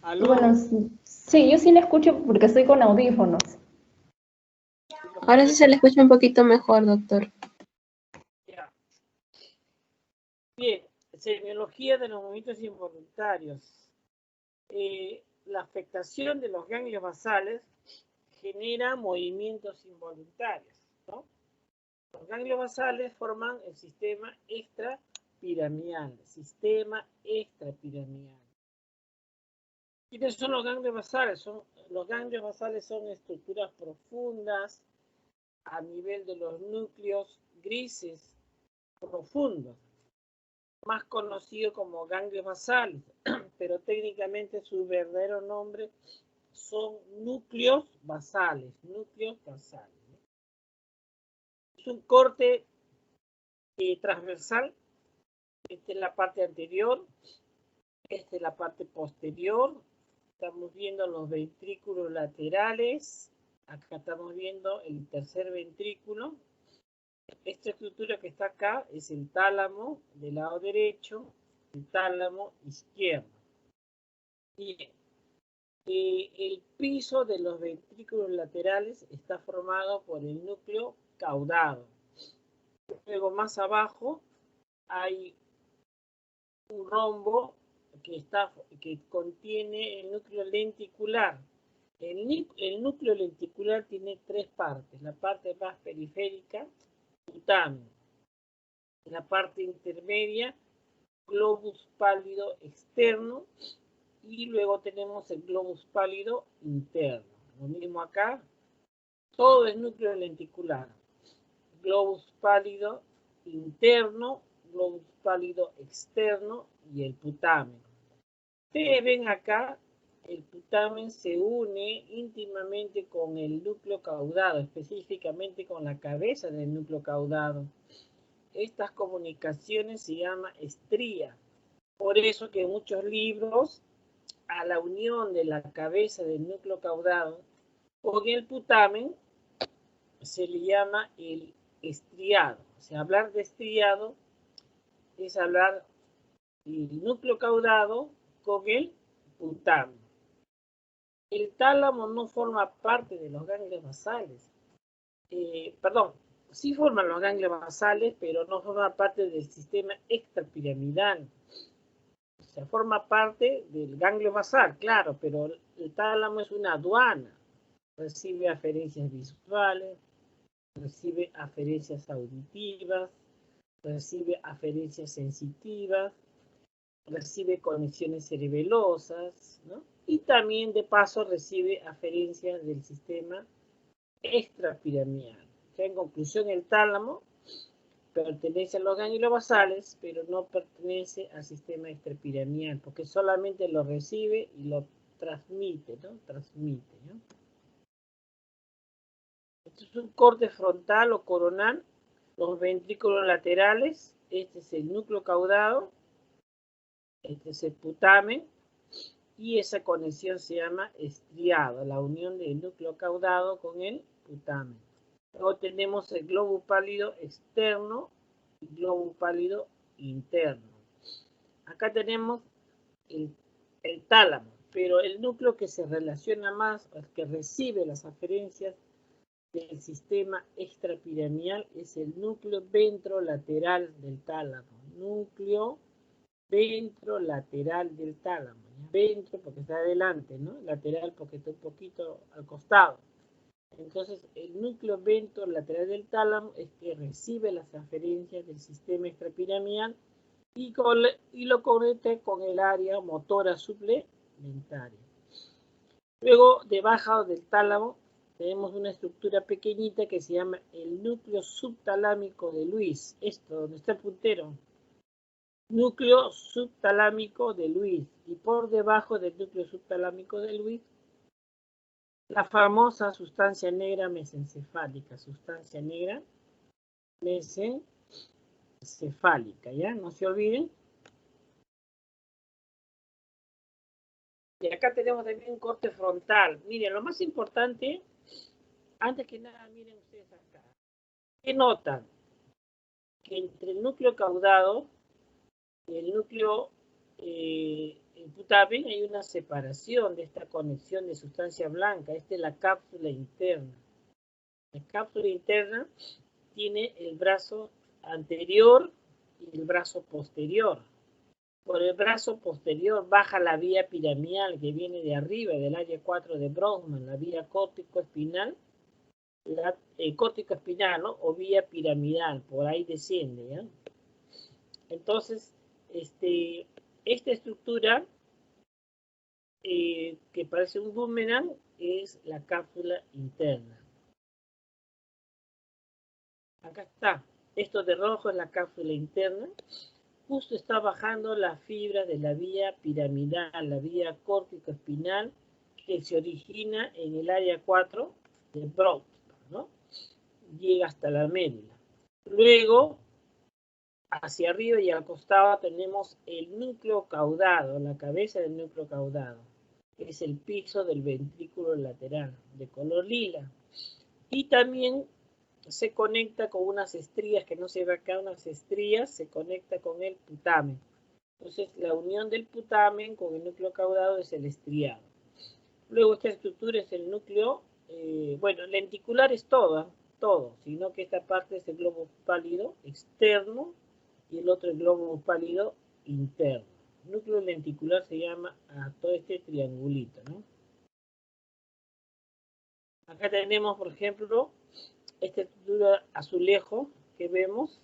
¿Aló? Bueno, sí, yo sí la escucho porque estoy con audífonos. ¿Lo Ahora sí puedes? se le escucha un poquito mejor, doctor. Ya. Bien, semiología de los movimientos involuntarios. La afectación de los ganglios basales genera movimientos involuntarios, ¿no? Los ganglios basales forman el sistema extrapiramidal. ¿Quiénes son los ganglios basales? Los ganglios basales son estructuras profundas a nivel de los núcleos grises profundos, más conocido como ganglios basales, pero técnicamente su verdadero nombre son núcleos basales. Es un corte transversal. Esta es la parte anterior, esta es la parte posterior. Estamos viendo los ventrículos laterales. Acá estamos viendo el tercer ventrículo. Esta estructura que está acá es el tálamo del lado derecho, el tálamo izquierdo. Bien. El piso de los ventrículos laterales está formado por el núcleo caudado. Luego más abajo hay un rombo que contiene el núcleo lenticular. El núcleo lenticular tiene tres partes. La parte más periférica, putamen. La parte intermedia, globus pálido externo. Y luego tenemos el globus pálido interno. Lo mismo acá, todo es núcleo lenticular. Globus pálido interno, globus pálido externo y el putamen. Ustedes ven acá, el putamen se une íntimamente con el núcleo caudado, específicamente con la cabeza del núcleo caudado. Estas comunicaciones se llaman estría. Por eso que en muchos libros, a la unión de la cabeza del núcleo caudado con el putamen se le llama el estriado. O sea, hablar de estriado es hablar del núcleo caudado con el putamen. El tálamo no forma parte de los ganglios basales. Sí forman los ganglios basales, pero no forma parte del sistema extrapiramidal. O sea, forma parte del ganglio basal, claro, pero el tálamo es una aduana. Recibe aferencias visuales, recibe aferencias auditivas, recibe aferencias sensitivas, recibe conexiones cerebelosas, ¿no? Y también de paso recibe aferencias del sistema extrapiramidal. En conclusión, el tálamo pertenece a los ganglios basales, pero no pertenece al sistema extrapiramidal, porque solamente lo recibe y lo transmite, ¿no? ¿no? Este es un corte frontal o coronal, los ventrículos laterales, este es el núcleo caudado, este es el putamen, y esa conexión se llama estriado, la unión del núcleo caudado con el putamen. Luego tenemos el globo pálido externo y globo pálido interno. Acá tenemos el tálamo, pero el núcleo que se relaciona más, el que recibe las aferencias del sistema extrapiramidal es el núcleo ventrolateral del tálamo. Núcleo ventrolateral del tálamo. Ventro porque está adelante, ¿no? Lateral porque está un poquito al costado. Entonces, el núcleo ventrolateral del tálamo es que recibe las aferencias del sistema extrapiramidal y lo conecta con el área motora suplementaria. Luego, debajo del tálamo, tenemos una estructura pequeñita que se llama el núcleo subtalámico de Lewis. Esto, donde está el puntero. Núcleo subtalámico de Lewis. Y por debajo del núcleo subtalámico de Lewis, la famosa sustancia negra mesencefálica. Sustancia negra mesencefálica, ¿ya? No se olviden. Y acá tenemos también un corte frontal. Miren, lo más importante, antes que nada, miren ustedes acá. ¿Qué notan? Que entre el núcleo caudado y el núcleo putamen hay una separación de esta conexión de sustancia blanca. Esta es la cápsula interna. La cápsula interna tiene el brazo anterior y el brazo posterior. Por el brazo posterior baja la vía piramidal que viene de arriba, del área 4 de Brodmann, la vía córtico-espinal, córtico-espinal, ¿no? O vía piramidal, por ahí desciende, ¿ya? Entonces, esta estructura que parece un boomerang es la cápsula interna. Acá está. Esto de rojo es la cápsula interna. Justo está bajando la fibra de la vía piramidal, la vía córtico-espinal, que se origina en el área 4 de Brodmann, ¿no? Llega hasta la médula. Luego, hacia arriba y al costado tenemos el núcleo caudado, la cabeza del núcleo caudado, que es el piso del ventrículo lateral, de color lila. Y también se conecta con unas estrías, que no se ve acá, unas estrías, se conecta con el putamen. Entonces, la unión del putamen con el núcleo caudado es el estriado. Luego, esta estructura es el núcleo, bueno, lenticular es todo, sino que esta parte es el globo pálido externo y el otro el globo pálido interno. El núcleo lenticular se llama a todo este triangulito, ¿no? Acá tenemos, por ejemplo, esta estructura azulejo que vemos,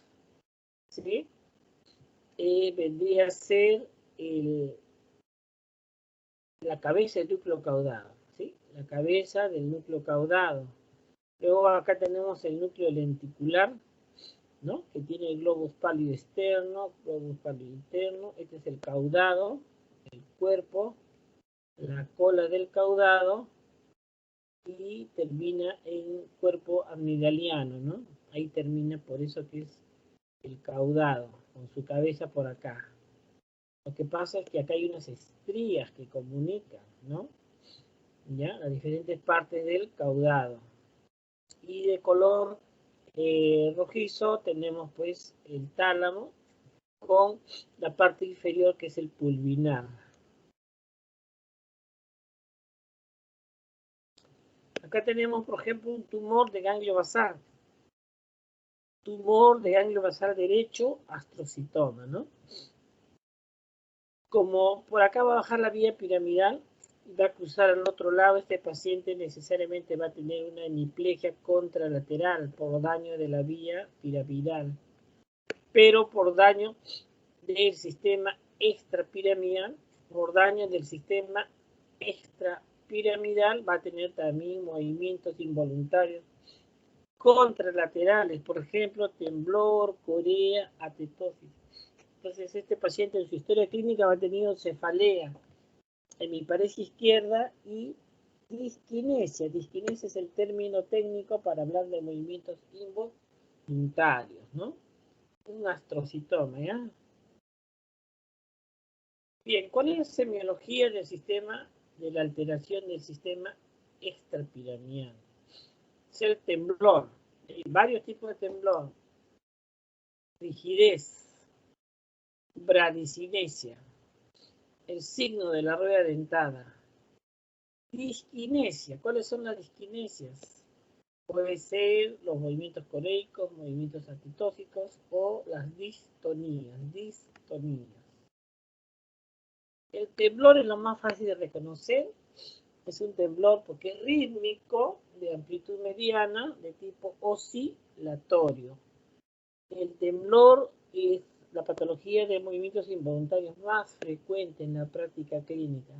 ¿sí? Vendría a ser la cabeza del núcleo caudado, ¿sí? La cabeza del núcleo caudado. Luego acá tenemos el núcleo lenticular, ¿no? Que tiene el globus pálido externo, globus pálido interno. Este es el caudado, el cuerpo, la cola del caudado y termina en cuerpo amigdaliano, ¿no? Ahí termina, por eso que es el caudado, con su cabeza por acá. Lo que pasa es que acá hay unas estrías que comunican, ¿no? ¿Ya? Las diferentes partes del caudado. Y de color rojizo tenemos pues el tálamo con la parte inferior que es el pulvinar. Acá tenemos, por ejemplo, un tumor de ganglio basal. Tumor de ganglio basal derecho, astrocitoma, ¿no? Como por acá va a bajar la vía piramidal, va a cruzar al otro lado, este paciente necesariamente va a tener una hemiplegia contralateral por daño de la vía piramidal, pero por daño del sistema extrapiramidal, va a tener también movimientos involuntarios contralaterales, por ejemplo, temblor, corea, atetosis. Entonces, este paciente en su historia clínica va a tener cefalea, hemiparesia izquierda y diskinesia. Diskinesia es el término técnico para hablar de movimientos involuntarios, ¿no? Un astrocitoma, ¿ya? Bien, ¿cuál es la semiología del sistema, de la alteración del sistema extrapiramidal? Es el temblor. Hay varios tipos de temblor. Rigidez, bradicinesia, el signo de la rueda dentada. Diskinesia. ¿Cuáles son las diskinesias? Puede ser los movimientos coreicos, movimientos atitóxicos o las distonías. El temblor es lo más fácil de reconocer. Es un temblor porque es rítmico, de amplitud mediana, de tipo oscilatorio. El temblor es la patología de movimientos involuntarios más frecuente en la práctica clínica.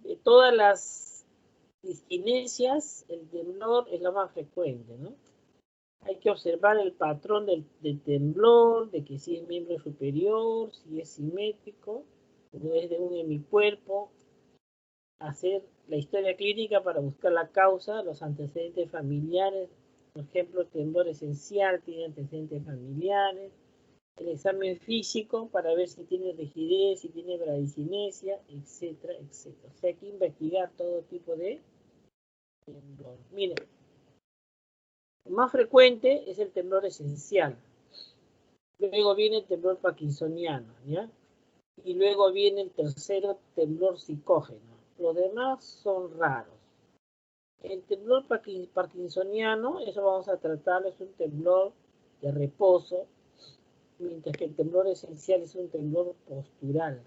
De todas las diskinesias, el temblor es la más frecuente, ¿no? Hay que observar el patrón del temblor, de que si es miembro superior, si es simétrico, o es de un hemicuerpo, hacer la historia clínica para buscar la causa, los antecedentes familiares, por ejemplo, temblor esencial tiene antecedentes familiares, el examen físico para ver si tiene rigidez, si tiene bradicinesia, etcétera, etcétera. O sea, hay que investigar todo tipo de temblor. Miren, el más frecuente es el temblor esencial. Luego viene el temblor parkinsoniano, ¿ya? Y luego viene el tercero, temblor psicógeno. Los demás son raros. El temblor parkinsoniano, eso vamos a tratarlo, es un temblor de reposo, mientras que el temblor esencial es un temblor postural.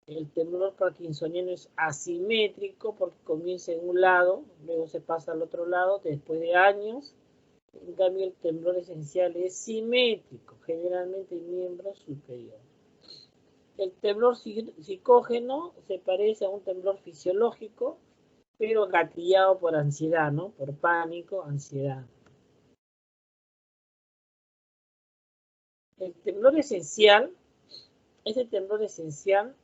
El temblor parkinsoniano es asimétrico porque comienza en un lado, luego se pasa al otro lado después de años. En cambio, el temblor esencial es simétrico, generalmente en miembro superior. El temblor psicógeno se parece a un temblor fisiológico, pero gatillado por ansiedad, ¿no? Por pánico, ansiedad. El temblor esencial, ese temblor esencial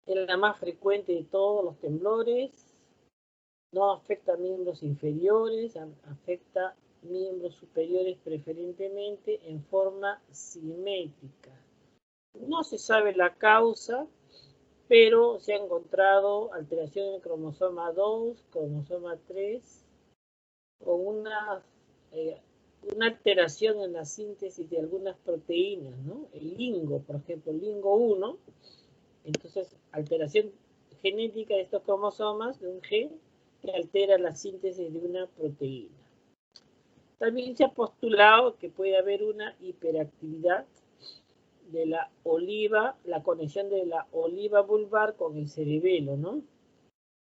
es la más frecuente de todos los temblores, no afecta a miembros inferiores, afecta miembros superiores preferentemente en forma simétrica. No se sabe la causa, pero se ha encontrado alteración en el cromosoma 2, cromosoma 3, con una alteración en la síntesis de algunas proteínas, ¿no? El LINGO, por ejemplo, el LINGO 1, entonces alteración genética de estos cromosomas, de un gen, que altera la síntesis de una proteína. También se ha postulado que puede haber una hiperactividad de la oliva, la conexión de la oliva vulvar con el cerebelo, ¿no?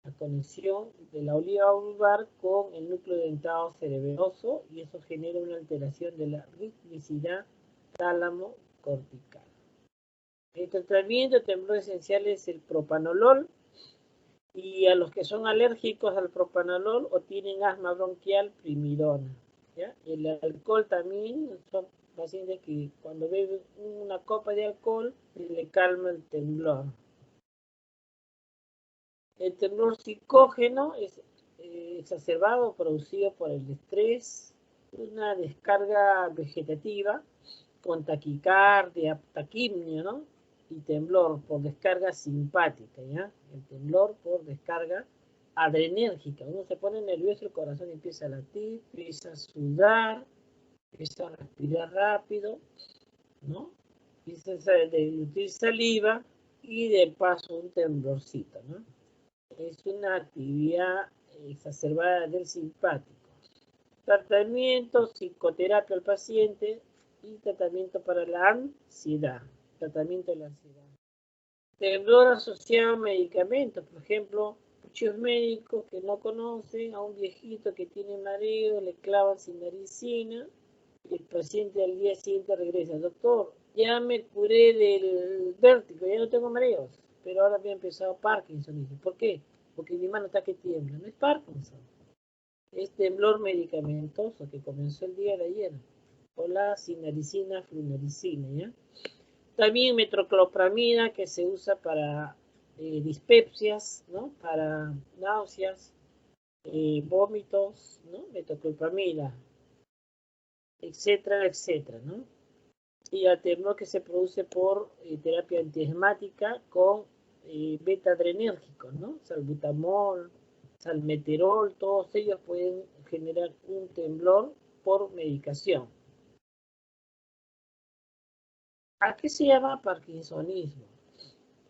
La conexión de la oliva vulvar con el núcleo dentado cerebeloso, y eso genera una alteración de la ritmicidad tálamo-cortical. El tratamiento de temblor esencial es el propanolol, y a los que son alérgicos al propanolol o tienen asma bronquial, primidona. ¿Ya? El alcohol también, son pacientes que cuando beben una copa de alcohol le calma el temblor. El temblor psicógeno es exacerbado, producido por el estrés, una descarga vegetativa con taquicardia, taquimnia, ¿no? Y temblor por descarga simpática, ¿ya? El temblor por descarga adrenérgica. Uno se pone nervioso, el corazón empieza a latir, empieza a sudar, empieza a respirar rápido, ¿no? Empieza a deglutir saliva y de paso un temblorcito, ¿no? Es una actividad exacerbada del simpático. Tratamiento, psicoterapia al paciente y tratamiento para la ansiedad. Tratamiento de la ansiedad. Temblor asociado a medicamentos, por ejemplo, muchos médicos que no conocen a un viejito que tiene mareo, le clavan sinaricina y el paciente al día siguiente regresa: doctor, ya me curé del vértigo, ya no tengo mareos, pero ahora me ha empezado Parkinson. Dice, ¿por qué? Porque mi mano está que tiembla. No es Parkinson, es temblor medicamentoso que comenzó el día de ayer, o la sinaricina, flunaricina, ¿ya? También metoclopramida, que se usa para dispepsias, ¿no? Para náuseas, vómitos, ¿no? Metoclopramida, etcétera, etcétera, ¿no? Y al temblor que se produce por terapia antiasmática con beta-adrenérgicos, ¿no? Salbutamol, salmeterol, todos ellos pueden generar un temblor por medicación. ¿A qué se llama parkinsonismo?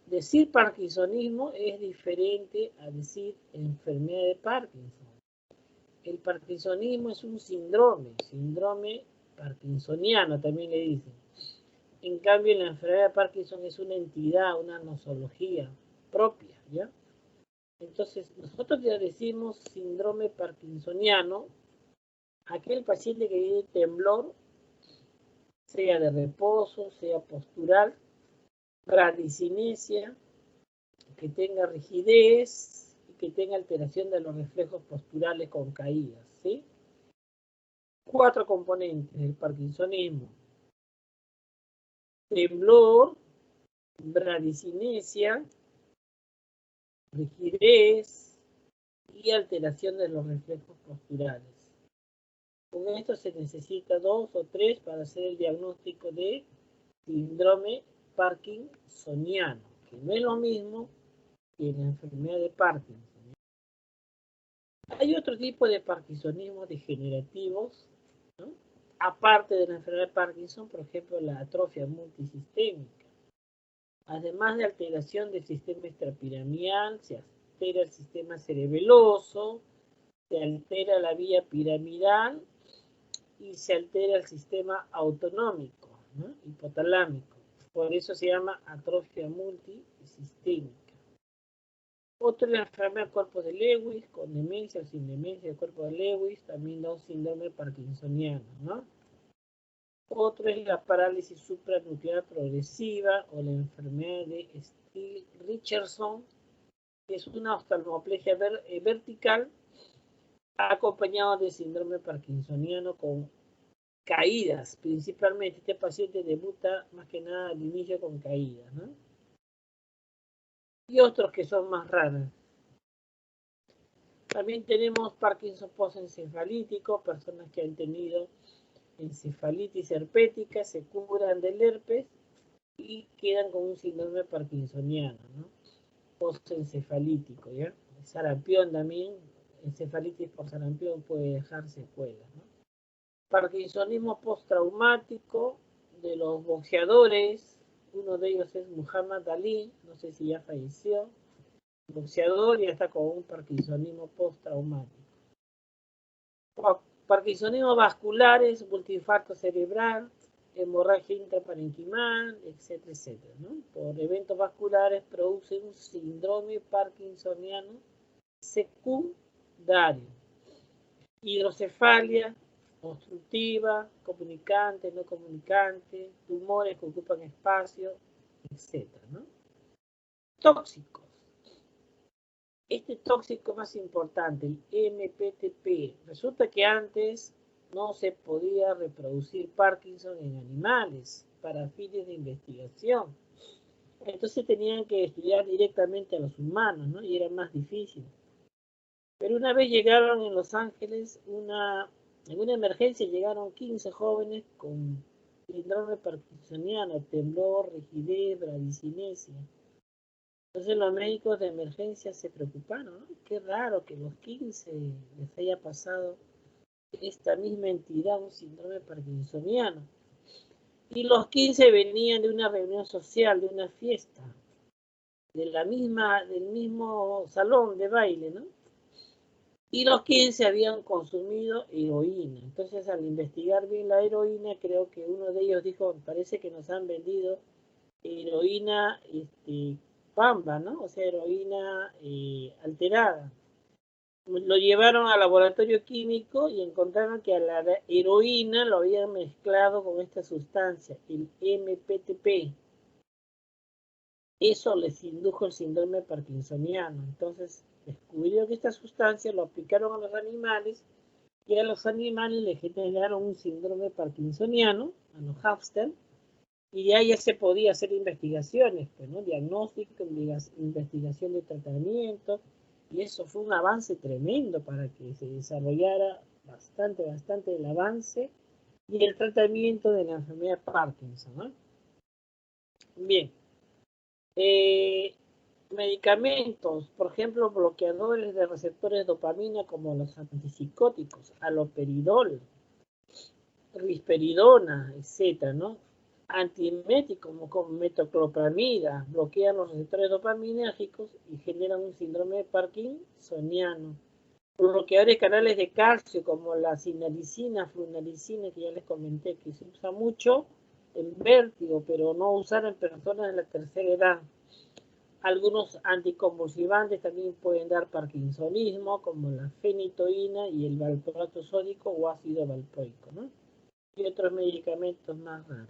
Decir parkinsonismo es diferente a decir enfermedad de Parkinson. El parkinsonismo es un síndrome parkinsoniano también le dicen. En cambio, la enfermedad de Parkinson es una entidad, una nosología propia, ¿ya? Entonces, nosotros ya decimos síndrome parkinsoniano aquel paciente que tiene temblor, sea de reposo, sea postural, bradicinesia, que tenga rigidez y que tenga alteración de los reflejos posturales con caídas, ¿sí? 4 componentes del parkinsonismo: temblor, bradicinesia, rigidez y alteración de los reflejos posturales. Con esto se necesita 2 o 3 para hacer el diagnóstico de síndrome parkinsoniano, que no es lo mismo que la enfermedad de Parkinson. Hay otro tipo de parkinsonismos degenerativos, ¿no? Aparte de la enfermedad de Parkinson, por ejemplo, la atrofia multisistémica. Además de alteración del sistema extrapiramidal, se altera el sistema cerebeloso, se altera la vía piramidal y se altera el sistema autonómico, ¿no? Hipotalámico. Por eso se llama atrofia multisistémica. Otro es la enfermedad del cuerpo de Lewis, con demencia o sin demencia del cuerpo de Lewis, también da un síndrome parkinsoniano, ¿no? Otro es la parálisis supranuclear progresiva o la enfermedad de Still-Richardson, que es una oftalmoplegia vertical acompañado de síndrome parkinsoniano con caídas. Principalmente este paciente debuta más que nada al inicio con caídas, ¿no? Y otros que son más raros. También tenemos Parkinson postencefalítico, personas que han tenido encefalitis herpética, se curan del herpes y quedan con un síndrome parkinsoniano, ¿no? Postencefalítico, ¿ya? Sarampión también, encefalitis por sarampión puede dejar secuelas, ¿no? Parkinsonismo postraumático de los boxeadores, uno de ellos es Muhammad Ali, no sé si ya falleció, boxeador y está con un parkinsonismo postraumático. Parkinsonismo vasculares, multiinfarto cerebral, hemorragia intraparenquimal, etcétera, etcétera, ¿no? Por eventos vasculares producen un síndrome parkinsoniano secundario. Hidrocefalia obstructiva, comunicante, no comunicante, tumores que ocupan espacio, etcétera, ¿no? Tóxicos. Este tóxico más importante, el MPTP, resulta que antes no se podía reproducir Parkinson en animales para fines de investigación. Entonces tenían que estudiar directamente a los humanos, ¿no? Y era más difícil. Pero una vez llegaron en Los Ángeles, en una emergencia llegaron 15 jóvenes con síndrome parkinsoniano, temblor, rigidez, bradicinesia. Entonces los médicos de emergencia se preocuparon, ¿no? Qué raro que los 15 les haya pasado esta misma entidad, un síndrome parkinsoniano. Y los 15 venían de una reunión social, de una fiesta, del mismo salón de baile, ¿no? Y los 15 habían consumido heroína. Entonces al investigar bien la heroína, creo que uno de ellos dijo, parece que nos han vendido heroína pamba, ¿no? O sea, heroína alterada. Lo llevaron al laboratorio químico y encontraron que a la heroína lo habían mezclado con esta sustancia, el MPTP. Eso les indujo el síndrome parkinsoniano. Entonces descubrieron que esta sustancia lo aplicaron a los animales y a los animales le generaron un síndrome parkinsoniano, a los hámster, y de ahí ya se podía hacer investigaciones, pues, ¿no? Diagnóstico, investigación de tratamiento, y eso fue un avance tremendo para que se desarrollara bastante el avance y el tratamiento de la enfermedad de Parkinson, ¿no? Bien. Medicamentos, por ejemplo, bloqueadores de receptores de dopamina como los antipsicóticos, haloperidol, risperidona, etcétera, ¿no? Antieméticos como metoclopramida bloquean los receptores dopaminérgicos y generan un síndrome de parkinsoniano. Bloqueadores canales de calcio como la sinalicina, flunalicina, que ya les comenté que se usa mucho en vértigo, pero no usar en personas de la tercera edad. Algunos anticonvulsivantes también pueden dar parkinsonismo, como la fenitoína y el valproato sódico o ácido valproico, ¿no? Y otros medicamentos más raros.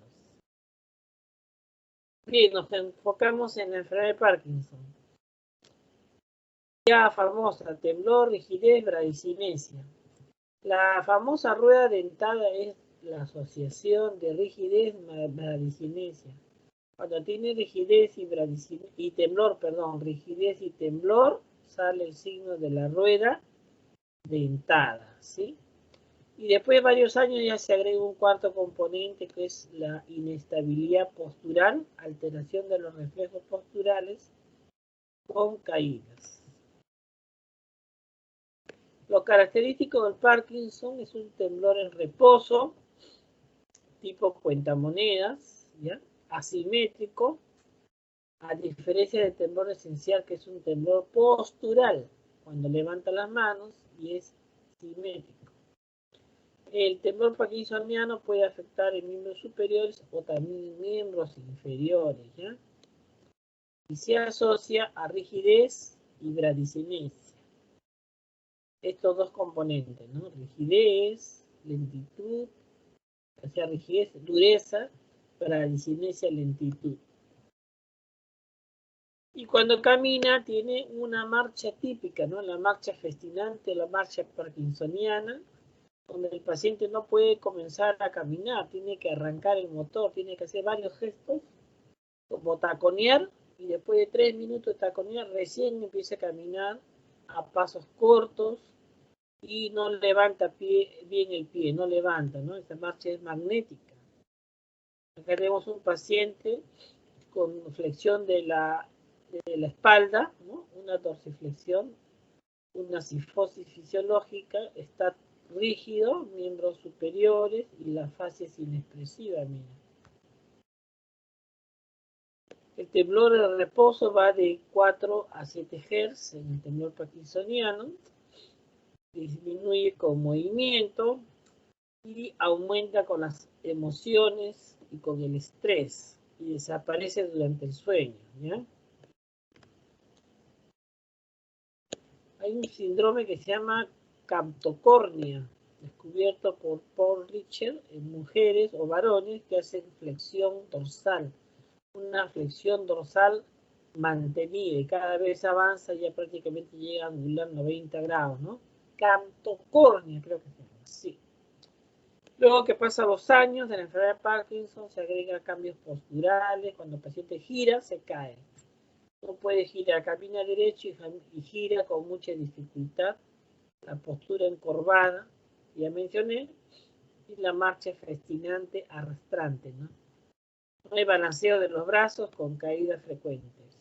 Bien, nos enfocamos en la enfermedad de Parkinson. Ya famosa, temblor, rigidez, bradicinesia. La famosa rueda dentada es la asociación de rigidez bradicinesia. Cuando tiene rigidez y temblor, rigidez y temblor, sale el signo de la rueda dentada, ¿sí? Y después de varios años ya se agrega un cuarto componente que es la inestabilidad postural, alteración de los reflejos posturales con caídas. Lo característico del Parkinson es un temblor en reposo, tipo cuentamonedas, ¿ya? Asimétrico, A diferencia del temblor esencial, que es un temblor postural, cuando levanta las manos y es simétrico. El temblor parkinsoniano puede afectar en miembros superiores o también miembros inferiores, ¿ya? Y se asocia a rigidez y bradicinesia. Estos dos componentes, ¿no? Rigidez, lentitud, o sea, rigidez, dureza, bradicinesia, lentitud. Y cuando camina tiene una marcha típica, ¿no? La marcha festinante, la marcha parkinsoniana, donde el paciente no puede comenzar a caminar, tiene que arrancar el motor, tiene que hacer varios gestos, como taconear, y después de 3 minutos de taconear recién empieza a caminar a pasos cortos y no levanta bien el pie, no levanta, ¿no? Esta marcha es magnética. Acá tenemos un paciente con flexión de la espalda, ¿no? Una dorsiflexión, una cifosis fisiológica, está rígido, miembros superiores y la fase es inexpresiva, mira. El temblor de reposo va de 4 a 7 Hz en el temblor parkinsoniano, disminuye con movimiento y aumenta con las emociones y con el estrés y desaparece durante el sueño, ¿ya? Hay un síndrome que se llama camptocornia, descubierto por Paul Richter en mujeres o varones que hacen flexión dorsal. Una flexión dorsal mantenida y cada vez avanza, ya prácticamente llega a angular 90 grados, ¿no? Camptocornia, creo que se llama, sí. Luego que pasan los años de la enfermedad de Parkinson, se agregan cambios posturales. Cuando el paciente gira, se cae. No puede girar, camina derecho y gira con mucha dificultad. La postura encorvada, ya mencioné, y la marcha festinante arrastrante, ¿no? No hay balanceo de los brazos con caídas frecuentes.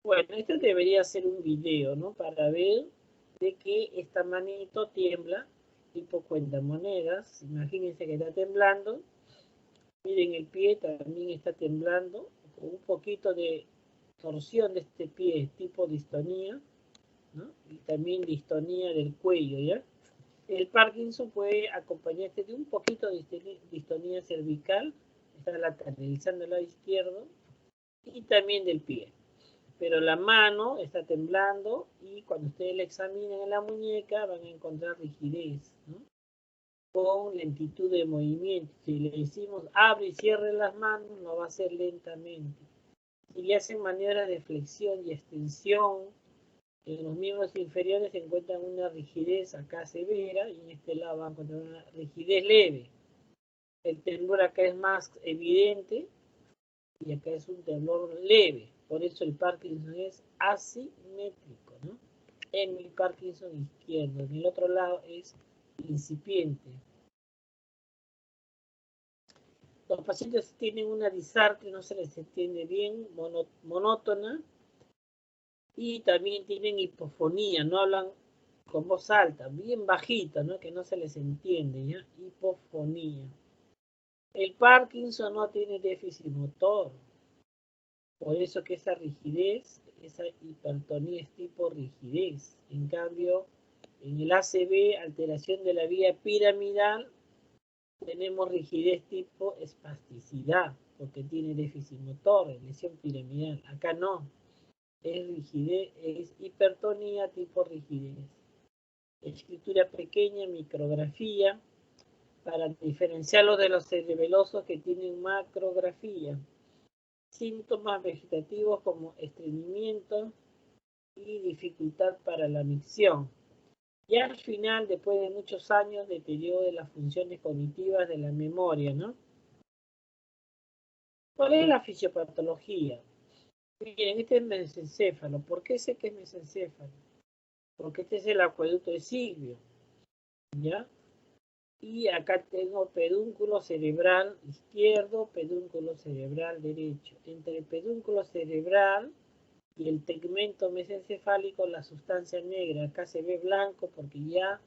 Bueno, esto debería ser un video, ¿no? Para ver de que esta manito tiembla, tipo cuentamonedas. Imagínense que está temblando. Miren, el pie también está temblando, con un poquito de torsión de este pie, tipo distonía, ¿no? Y también distonía del cuello, ¿ya? El Parkinson puede acompañarse de un poquito de distonía cervical, está lateralizando el lado izquierdo, y también del pie. Pero la mano está temblando y cuando ustedes la examinan en la muñeca van a encontrar rigidez, ¿no? Con lentitud de movimiento. Si le decimos abre y cierre las manos, lo va a hacer lentamente. Si le hacen maniobras de flexión y extensión, en los miembros inferiores se encuentra una rigidez acá severa y en este lado van a encontrar una rigidez leve. El temblor acá es más evidente y acá es un temblor leve. Por eso el Parkinson es asimétrico, ¿no? En el Parkinson izquierdo, en el otro lado es incipiente. Los pacientes tienen una disartria, no se les entiende bien, monótona, y también tienen hipofonía, no hablan con voz alta, bien bajita, ¿no? Que no se les entiende, ¿ya? Hipofonía. El Parkinson no tiene déficit motor, por eso que esa rigidez, esa hipertonía es tipo rigidez. En cambio, en el ACV, alteración de la vía piramidal, tenemos rigidez tipo espasticidad, porque tiene déficit motor, lesión piramidal. Acá no, es rigidez, es hipertonía tipo rigidez. Escritura pequeña, micrografía, para diferenciarlo de los cerebelosos que tienen macrografía. Síntomas vegetativos como estreñimiento y dificultad para la micción. Y al final, después de muchos años, deterioro de las funciones cognitivas de la memoria, ¿no? ¿Cuál es la fisiopatología? Miren, este es mesencéfalo. ¿Por qué sé que es mesencéfalo? Porque este es el acueducto de Silvio, ¿ya? Y acá tengo pedúnculo cerebral izquierdo, pedúnculo cerebral derecho. Entre el pedúnculo cerebral y el tegmento mesencefálico, la sustancia negra. Acá se ve blanco porque ya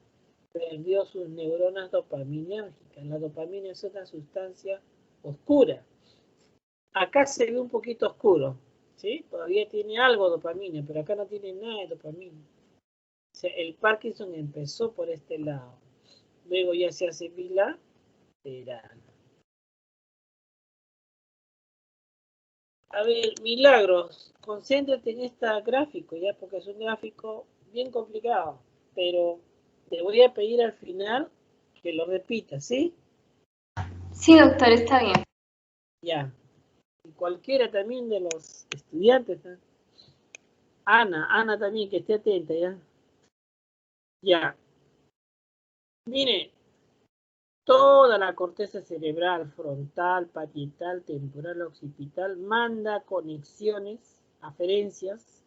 perdió sus neuronas dopaminérgicas. La dopamina es una sustancia oscura. acá se ve un poquito oscuro, ¿sí? Todavía tiene algo de dopamina, pero acá no tiene nada de dopamina. O sea, el Parkinson empezó por este lado. Luego ya se hace bilateral. A ver, Milagros, concéntrate en este gráfico, ya, porque es un gráfico bien complicado, pero te voy a pedir al final que lo repitas, ¿sí? Sí, doctor, está bien. Ya. Y cualquiera también de los estudiantes, ¿eh? Ana también, que esté atenta, ¿ya? Ya. Mire, toda la corteza cerebral, frontal, parietal, temporal, occipital, manda conexiones, aferencias,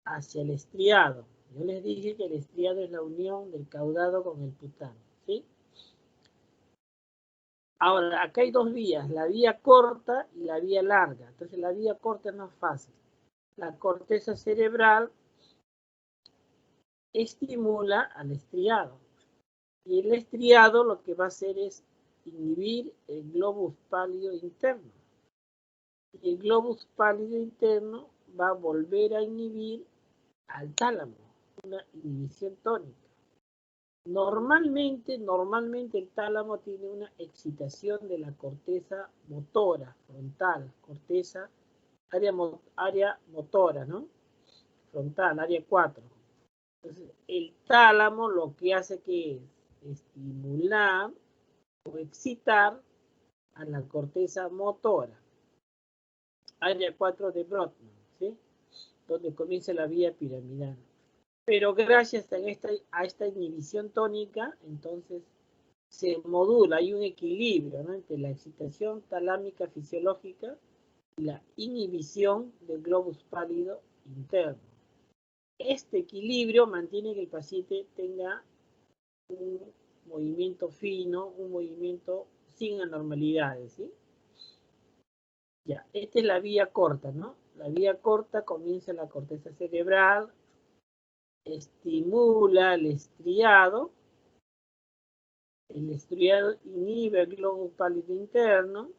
hacia el estriado. Yo les dije que el estriado es la unión del caudado con el putano, ¿sí? Ahora, acá hay dos vías, la vía corta y la vía larga. Entonces, la vía corta es más fácil. La corteza cerebral estimula al estriado. Y el estriado lo que va a hacer es inhibir el globus pálido interno. Y el globus pálido interno va a volver a inhibir al tálamo, una inhibición tónica. Normalmente el tálamo tiene una excitación de la corteza motora, frontal, corteza, área motora, ¿no? Frontal, área 4. Entonces, el tálamo lo que hace que es estimular o excitar a la corteza motora, área 4 de Brodmann, ¿sí? Donde comienza la vía piramidal. Pero gracias a esta inhibición tónica, entonces se modula, hay un equilibrio, ¿no?, entre la excitación talámica fisiológica y la inhibición del globus pálido interno. Este equilibrio mantiene que el paciente tenga un movimiento fino, un movimiento sin anormalidades, ¿sí? Ya, esta es la vía corta, ¿no? La vía corta comienza en la corteza cerebral, estimula el estriado inhibe el globo pálido interno,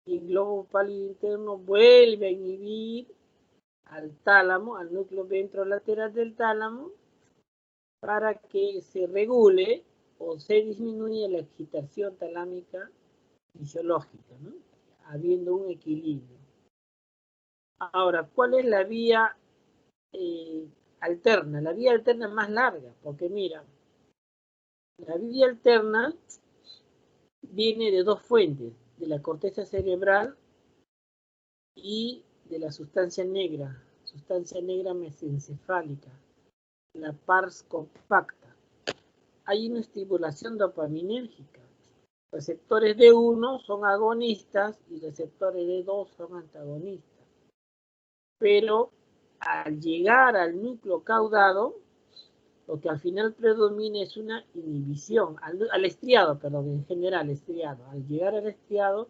y el globo pálido interno vuelve a inhibir al tálamo, al núcleo ventrolateral del tálamo, para que se regule o se disminuya la excitación talámica fisiológica, ¿no?, habiendo un equilibrio. Ahora, ¿cuál es la vía alterna? La vía alterna es más larga, porque mira, la vía alterna viene de dos fuentes, de la corteza cerebral y de la sustancia negra mesencefálica, la pars compacta. Hay una estimulación dopaminérgica. Receptores D1 son agonistas y receptores D2 son antagonistas. Pero al llegar al núcleo caudado, lo que al final predomina es una inhibición, al estriado, perdón, en general, estriado. Al llegar al estriado,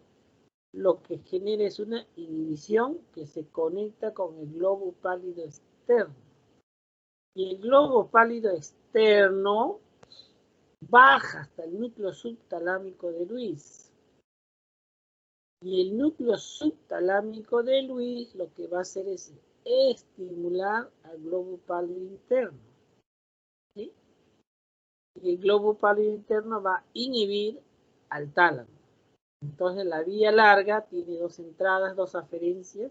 lo que genera es una inhibición que se conecta con el globo pálido externo. Y el globo pálido externo baja hasta el núcleo subtalámico de Luis. Y el núcleo subtalámico de Luis lo que va a hacer es estimular al globo pálido interno, ¿sí? Y el globo pálido interno va a inhibir al tálamo. Entonces la vía larga tiene dos entradas, dos aferencias: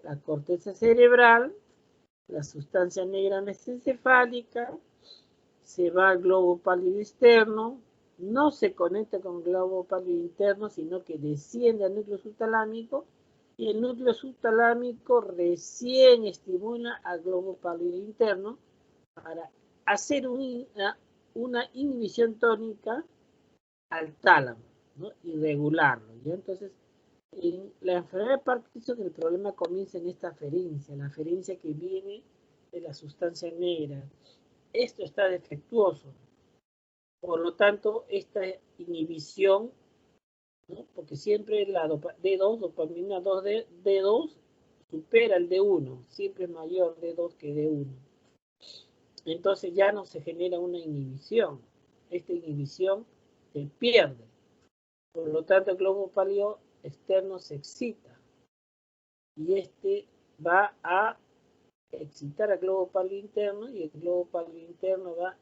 la corteza cerebral, la sustancia negra mesencefálica, se va al globo pálido externo, no se conecta con el globo pálido interno, sino que desciende al núcleo subtalámico, y el núcleo subtalámico recién estimula al globo pálido interno para hacer una inhibición tónica al tálamo, ¿no?, y regularlo, ¿ya? Entonces, en la enfermedad de Parkinson el problema comienza en esta aferencia, la aferencia que viene de la sustancia negra. Esto está defectuoso. Por lo tanto, esta inhibición, ¿no?, porque siempre la D2, dopamina 2 de D2 supera el D1, siempre es mayor D2 que D1. Entonces ya no se genera una inhibición. Esta inhibición se pierde. Por lo tanto, el globo pálido externo se excita. Y este va a excitar al globo pálido interno y el globo pálido interno va a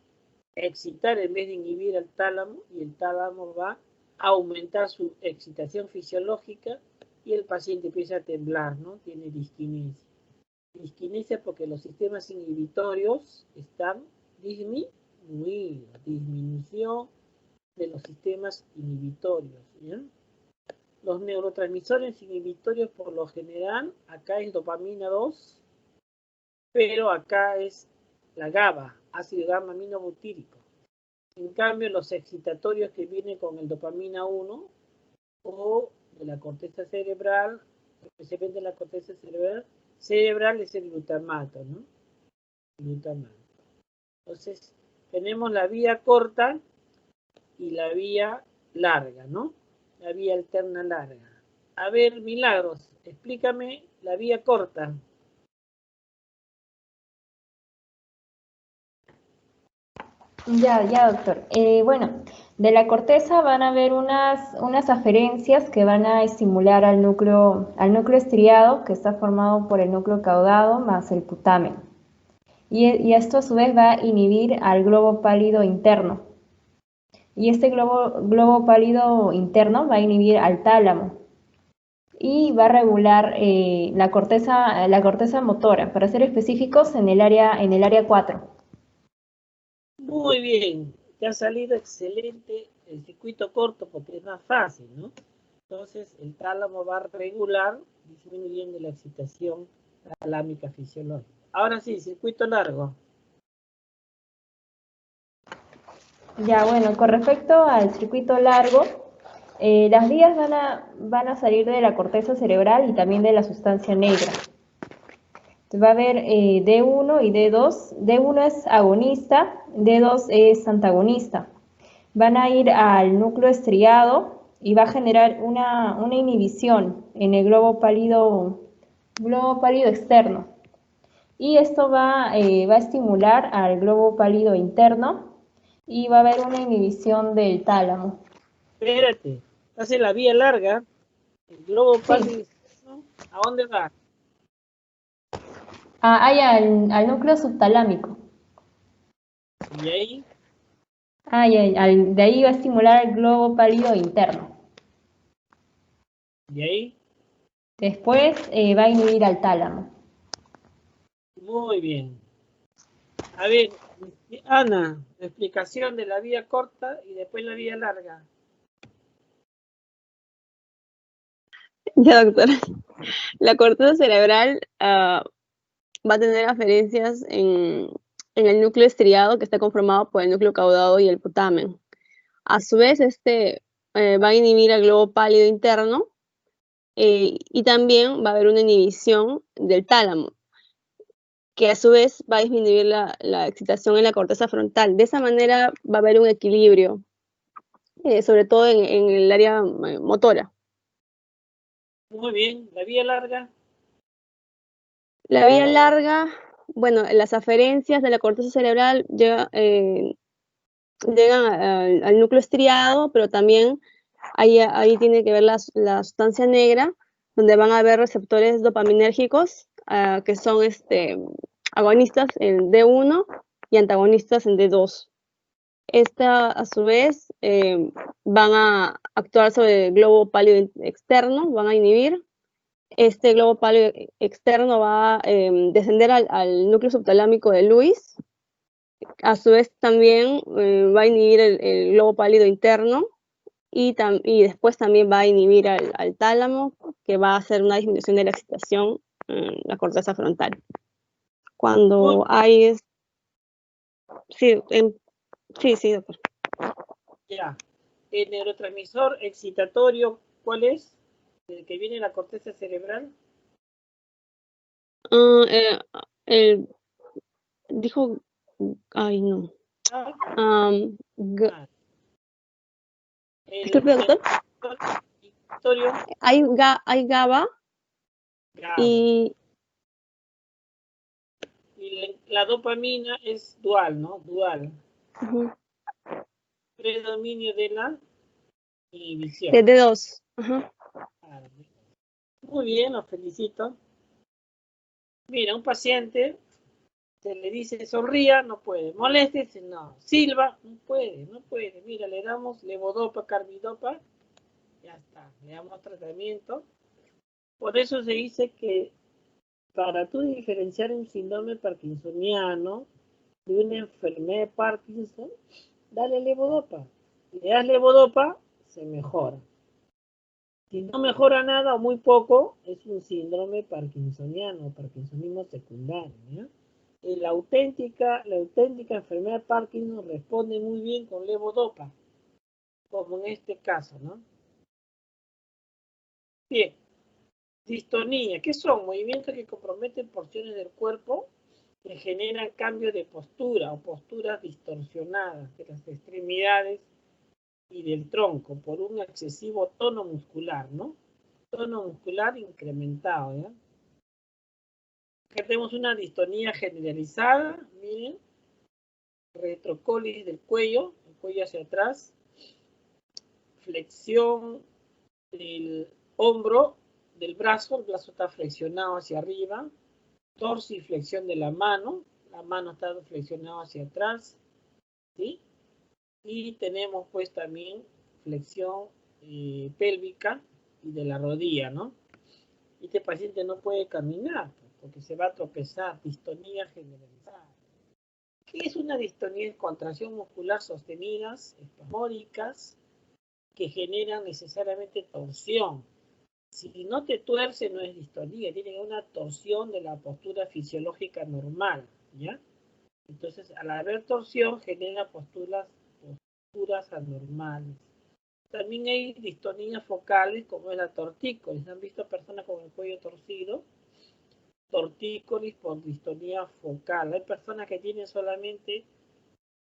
excitar en vez de inhibir al tálamo y el tálamo va a aumentar su excitación fisiológica y el paciente empieza a temblar, ¿no? Tiene disquinesia. Disquinesia porque los sistemas inhibitorios están disminuidos, disminución de los sistemas inhibitorios, ¿bien? Los neurotransmisores inhibitorios por lo general, acá es dopamina 2, pero acá es la GABA, ácido gamma aminobutírico. En cambio, los excitatorios que vienen con el dopamina 1 o de la corteza cerebral, especialmente la corteza cerebral es el glutamato, ¿no? Glutamato. Entonces, tenemos la vía corta y la vía larga, ¿no? La vía alterna larga. A ver, Milagros, explícame la vía corta. Ya, doctor. Bueno, de la corteza van a haber unas aferencias que van a estimular al núcleo estriado, que está formado por el núcleo caudado más el putamen. Y esto a su vez va a inhibir al globo pálido interno. Y este globo pálido interno va a inhibir al tálamo. Y va a regular la corteza motora, para ser específicos, en el área 4. Muy bien, te ha salido excelente el circuito corto porque es más fácil, ¿no? Entonces el tálamo va a regular disminuyendo la excitación talámica fisiológica. Ahora sí, circuito largo. Ya, bueno, con respecto al circuito largo, las vías van a salir de la corteza cerebral y también de la sustancia negra. Va a haber D1 y D2. D1 es agonista, D2 es antagonista. Van a ir al núcleo estriado y va a generar una inhibición en el globo pálido externo. Y esto va a estimular al globo pálido interno y va a haber una inhibición del tálamo. Espérate, hace la vía larga, el globo pálido externo, ¿a dónde va? Hay al núcleo subtalámico. Y ahí, De ahí va a estimular el globo pálido interno. y ahí. Después va a inhibir al tálamo. Muy bien. A ver, Ana, explicación de la vía corta y después la vía larga. Ya, doctor. La corteza cerebral va a tener aferencias en el núcleo estriado, que está conformado por el núcleo caudado y el putamen. A su vez, va a inhibir al globo pálido interno y también va a haber una inhibición del tálamo, que a su vez va a disminuir la excitación en la corteza frontal. De esa manera va a haber un equilibrio, sobre todo en el área motora. Muy bien, la vía larga. La vía larga, bueno, las aferencias de la corteza cerebral llegan al núcleo estriado, pero también ahí tiene que ver la sustancia negra, donde van a haber receptores dopaminérgicos, que son agonistas en D1 y antagonistas en D2. Esta, a su vez, van a actuar sobre el globo pálido externo, van a inhibir. Este globo pálido externo va a descender al núcleo subtalámico de Lewis. A su vez también va a inhibir el globo pálido interno y después también va a inhibir al tálamo, que va a hacer una disminución de la excitación en la corteza frontal. Cuando hay... Sí, doctor. Ya. El neurotransmisor excitatorio, ¿cuál es? ¿El que viene en la corteza cerebral? Dijo... Ay, no. Disculpe, doctor. Hay GABA. Y la dopamina es dual, ¿no? Dual. Predominio de la inhibición. De D2. Muy bien, los felicito. Mira, un paciente se le dice sonría, no puede. Moléstese, no. Silba, no puede, no puede. Mira, le damos levodopa, carbidopa, ya está. Le damos tratamiento. Por eso se dice que para tú diferenciar un síndrome parkinsoniano de una enfermedad de Parkinson, dale levodopa. Le das levodopa, se mejora. Si no mejora nada o muy poco, es un síndrome parkinsoniano, parkinsonismo secundario, ¿ya? La auténtica enfermedad de Parkinson responde muy bien con levodopa, como en este caso, ¿no? Bien, distonía, ¿qué son? Movimientos que comprometen porciones del cuerpo que generan cambios de postura o posturas distorsionadas de las extremidades y del tronco por un excesivo tono muscular, ¿no? Tono muscular incrementado, ¿ya? Acá tenemos una distonía generalizada, miren, retrocólisis del cuello, el cuello hacia atrás, flexión del hombro, del brazo, el brazo está flexionado hacia arriba, dorsiflexión de la mano está flexionada hacia atrás, ¿sí? Y tenemos pues también flexión pélvica y de la rodilla, ¿no? Este paciente no puede caminar porque se va a tropezar, distonía generalizada. ¿Qué es una distonía? Es contracción muscular sostenidas, espasmódicas, que generan necesariamente torsión. Si no te tuerce, no es distonía, tiene una torsión de la postura fisiológica normal, ¿ya? Entonces, al haber torsión, genera posturas anormales. También hay distonías focales, como es la tortícolis. ¿Han visto personas con el cuello torcido? Tortícolis por distonía focal. Hay personas que tienen solamente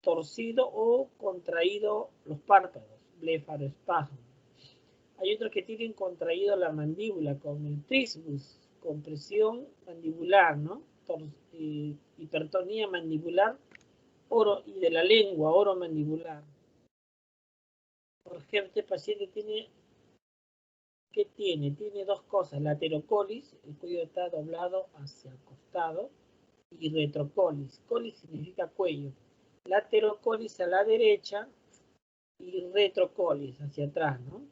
torcido o contraído los párpados, blefaroespasmo. Hay otros que tienen contraído la mandíbula con el trismus, compresión mandibular, ¿no? Hipertonía mandibular y de la lengua, oromandibular. Por ejemplo, este paciente tiene, ¿qué tiene? Tiene dos cosas, laterocolis, el cuello está doblado hacia el costado, y retrocolis. Colis significa cuello. Laterocolis a la derecha y retrocolis hacia atrás, ¿no?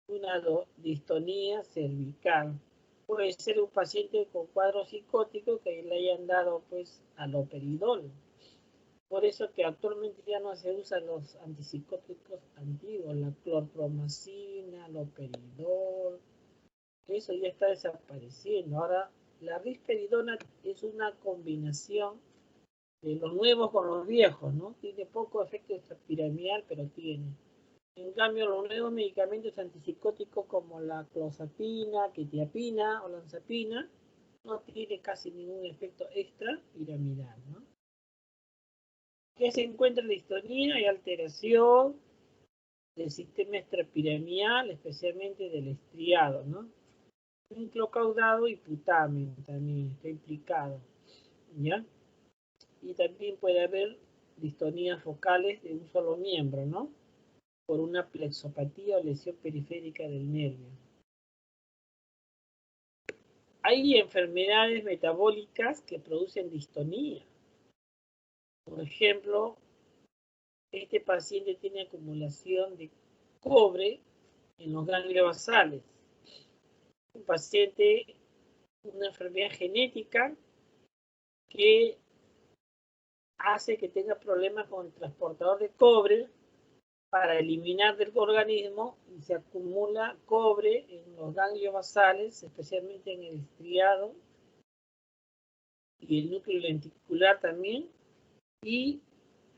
Una distonía cervical. Puede ser un paciente con cuadro psicótico que le hayan dado pues aloperidol. Por eso que actualmente ya no se usan los antipsicóticos antiguos, la clorpromacina, aloperidol, eso ya está desapareciendo. Ahora, la risperidona es una combinación de los nuevos con los viejos, ¿no? Tiene poco efecto extrapiramidal, pero tiene. En cambio, los nuevos medicamentos antipsicóticos como la clozapina, quetiapina o lanzapina no tiene casi ningún efecto extrapiramidal, ¿no? ¿Qué se encuentra en la distonía? Hay alteración del sistema extrapiramidal, especialmente del estriado, ¿no? Núcleo caudado y putamen también está implicado, ¿ya? Y también puede haber distonías focales de un solo miembro, ¿no? Por una plexopatía o lesión periférica del nervio. Hay enfermedades metabólicas que producen distonía. Por ejemplo, este paciente tiene acumulación de cobre en los ganglios basales. Un paciente, una enfermedad genética que hace que tenga problemas con el transportador de cobre para eliminar del organismo y se acumula cobre en los ganglios basales, especialmente en el estriado y el núcleo lenticular también, y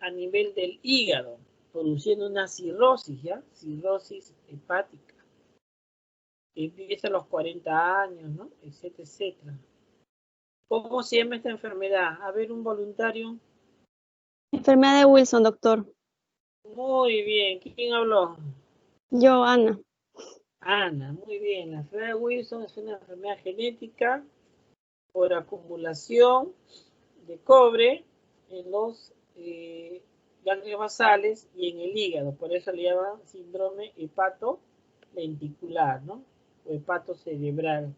a nivel del hígado, produciendo una cirrosis, ¿ya? Cirrosis hepática. Empieza a los 40 años, ¿no? Etcétera, etcétera. ¿Cómo se llama esta enfermedad? A ver, un voluntario. Enfermedad de Wilson, doctor. Muy bien. ¿Quién habló? Yo, Ana. Ana, muy bien. La enfermedad de Wilson es una enfermedad genética por acumulación de cobre en los ganglios basales y en el hígado. Por eso le llaman síndrome hepatolenticular, ¿no? o hepato cerebral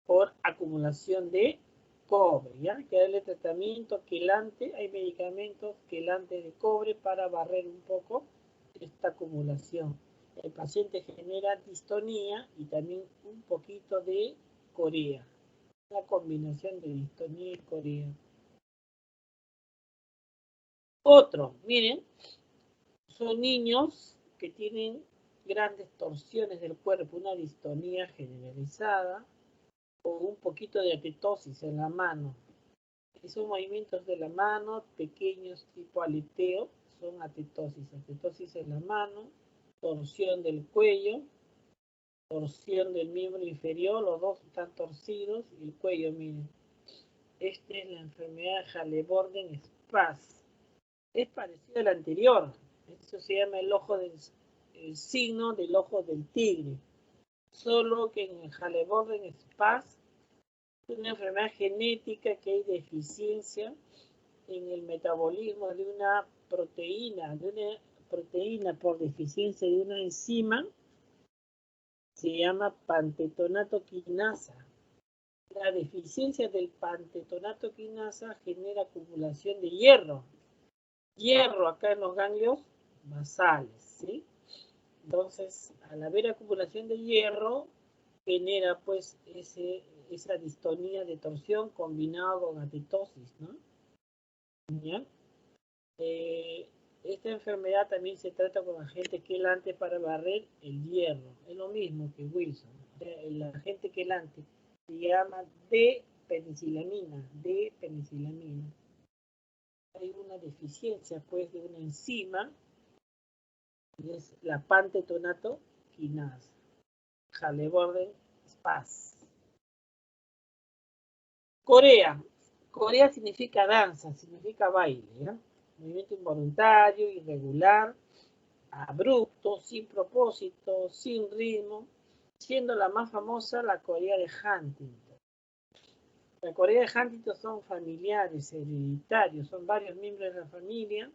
por acumulación de cobre, ¿ya? Hay que darle tratamiento quelante, hay medicamentos quelantes de cobre para barrer un poco esta acumulación. El paciente genera distonía y también un poquito de corea, una combinación de distonía y corea. Otro, miren, son niños que tienen grandes torsiones del cuerpo, una distonía generalizada o un poquito de atetosis en la mano. Esos movimientos de la mano, pequeños tipo aleteo, son atetosis. Atetosis en la mano, torsión del cuello, torsión del miembro inferior, los dos están torcidos, y el cuello, miren. Esta es la enfermedad de Halle-Borden-Spass. Es parecido al anterior. Eso se llama el signo del ojo del tigre. Solo que en el Halle-Borden-Spass es una enfermedad genética que hay deficiencia en el metabolismo de una proteína por deficiencia de una enzima, se llama pantetonato quinasa. La deficiencia del pantetonato quinasa genera acumulación de hierro. Hierro acá en los ganglios basales, ¿sí? Entonces, al haber acumulación de hierro, genera pues esa distonía de torsión combinado con atetosis, ¿no? ¿Ya? Esta enfermedad también se trata con agente quelante para barrer el hierro. Es lo mismo que Wilson. El agente quelante se llama D-penicilamina. Hay una deficiencia pues de una enzima, que es la pantetonato quinasa. Halle-Borden-Spass. Corea. Corea significa danza, significa baile, ¿ya? Movimiento involuntario, irregular, abrupto, sin propósito, sin ritmo, siendo la más famosa la Corea de Huntington. La Corea de Huntington son familiares, hereditarios, son varios miembros de la familia,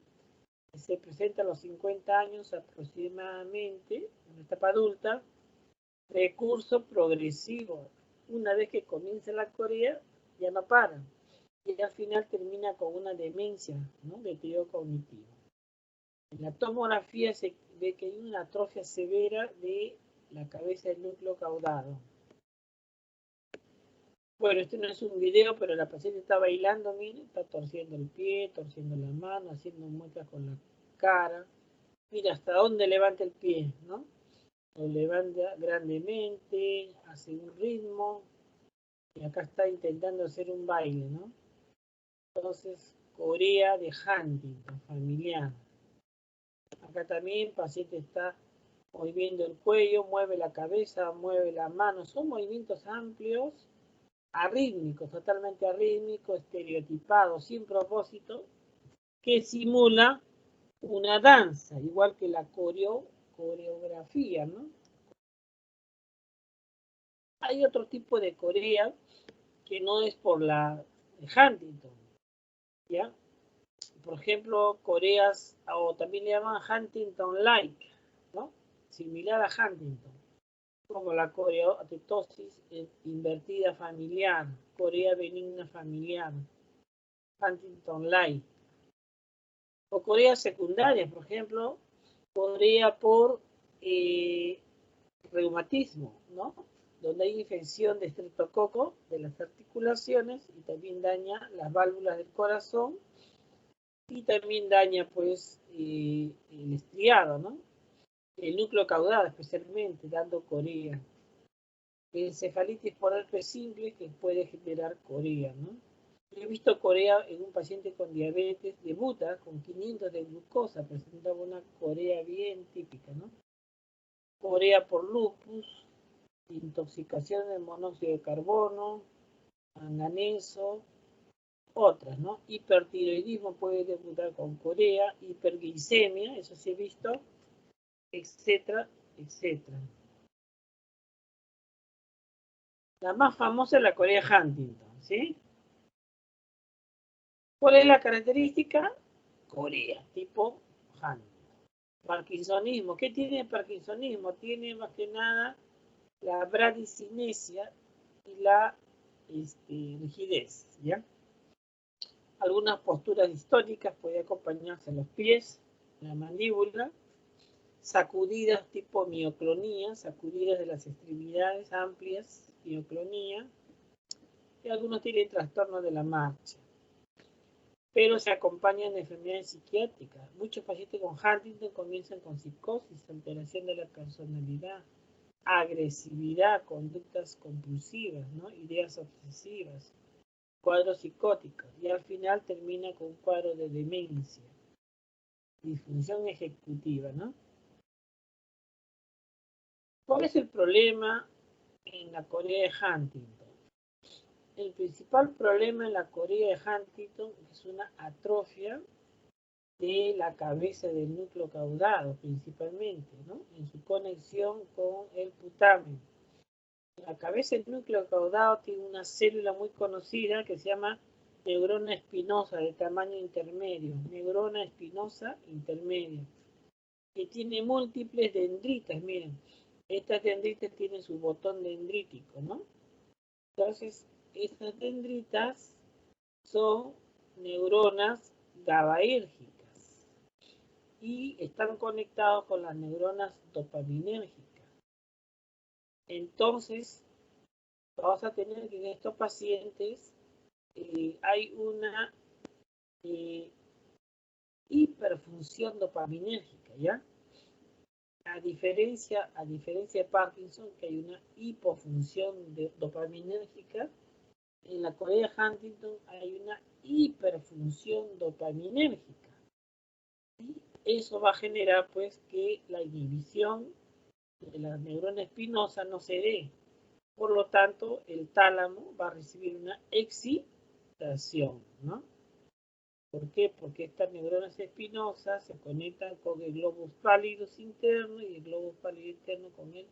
que se presentan a los 50 años aproximadamente, en la etapa adulta, recurso progresivo. Una vez que comienza la Corea, ya no para. Y al final termina con una demencia, ¿no? Deterioro cognitivo. En la tomografía se ve que hay una atrofia severa de la cabeza del núcleo caudado. Bueno, este no es un video, pero la paciente está bailando, miren, está torciendo el pie, torciendo la mano, haciendo muecas con la cara. Mira hasta dónde levanta el pie, ¿no? Lo levanta grandemente, hace un ritmo, y acá está intentando hacer un baile, ¿no? Entonces, Corea de Huntington, familiar. Acá también el paciente está moviendo el cuello, mueve la cabeza, mueve la mano. Son movimientos amplios, arrítmicos, totalmente arrítmicos, estereotipados, sin propósito, que simula una danza, igual que la coreografía, ¿no? Hay otro tipo de Corea que no es por la de Huntington, ¿ya? Por ejemplo, Coreas, o también le llaman Huntington-like, ¿no? Similar a Huntington, como la coreatetosis invertida familiar, Corea benigna familiar, Huntington-like. O Corea secundaria, por ejemplo, Corea por reumatismo, ¿no? Donde hay infección de estreptococo de las articulaciones y también daña las válvulas del corazón y también daña pues el estriado, ¿no? El núcleo caudado especialmente, dando corea. Encefalitis por herpes simple que puede generar corea, ¿no? Yo he visto corea en un paciente con diabetes, debuta con 500 de glucosa, presentaba una corea bien típica, ¿no? Corea por lupus, intoxicación de monóxido de carbono, manganeso, otras, ¿no? Hipertiroidismo puede debutar con corea, hiperglicemia, eso sí he visto, etcétera, etcétera. La más famosa es la Corea Huntington, ¿sí? ¿Cuál es la característica? Corea, tipo Huntington. Parkinsonismo. ¿Qué tiene el parkinsonismo? Tiene más que nada la bradicinesia y la rigidez, ¿ya? Algunas posturas históricas pueden acompañarse en los pies, la mandíbula, sacudidas tipo mioclonía, sacudidas de las extremidades amplias, mioclonía, y algunos tienen trastorno de la marcha, pero se acompañan de enfermedades psiquiátricas. Muchos pacientes con Huntington comienzan con psicosis, alteración de la personalidad, agresividad, conductas compulsivas, ¿no? Ideas obsesivas, cuadros psicóticos, y al final termina con un cuadro de demencia, disfunción ejecutiva, ¿no? ¿Cuál es el problema en la Corea de Huntington? El principal problema en la Corea de Huntington es una atrofia de la cabeza del núcleo caudado, principalmente, ¿no? En su conexión con el putamen. La cabeza del núcleo caudado tiene una célula muy conocida que se llama neurona espinosa de tamaño intermedio, neurona espinosa intermedia, que tiene múltiples dendritas. Miren, estas dendritas tienen su botón dendrítico, ¿no? Entonces, estas dendritas son neuronas GABAérgicas y están conectados con las neuronas dopaminérgicas. Entonces, vamos a tener que en estos pacientes hay una hiperfunción dopaminérgica, ¿ya? A diferencia de Parkinson, que hay una hipofunción dopaminérgica, en la Corea de Huntington hay una hiperfunción dopaminérgica. Y eso va a generar, pues, que la inhibición de la neurona espinosa no se dé. Por lo tanto, el tálamo va a recibir una excitación, ¿no? ¿Por qué? Porque estas neuronas espinosas se conectan con el globus pálidos interno y el globus pálido interno con el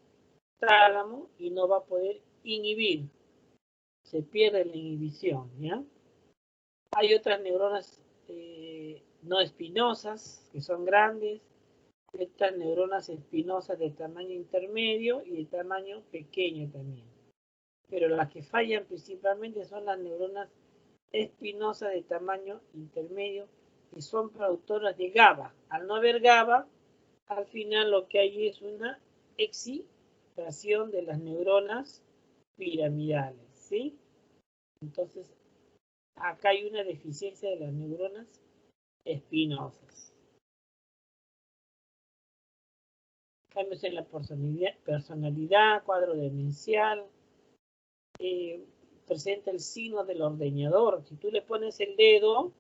tálamo y no va a poder inhibir. Se pierde la inhibición, ¿ya? Hay otras neuronas no espinosas que son grandes, estas neuronas espinosas de tamaño intermedio y de tamaño pequeño también. Pero las que fallan principalmente son las neuronas espinosas de tamaño intermedio y son productoras de GABA. Al no haber GABA, al final lo que hay es una excitación de las neuronas piramidales, ¿sí? Entonces, acá hay una deficiencia de las neuronas espinosas. Cambios en la personalidad, cuadro demencial, presenta el signo del ordeñador. Si tú le pones el dedo,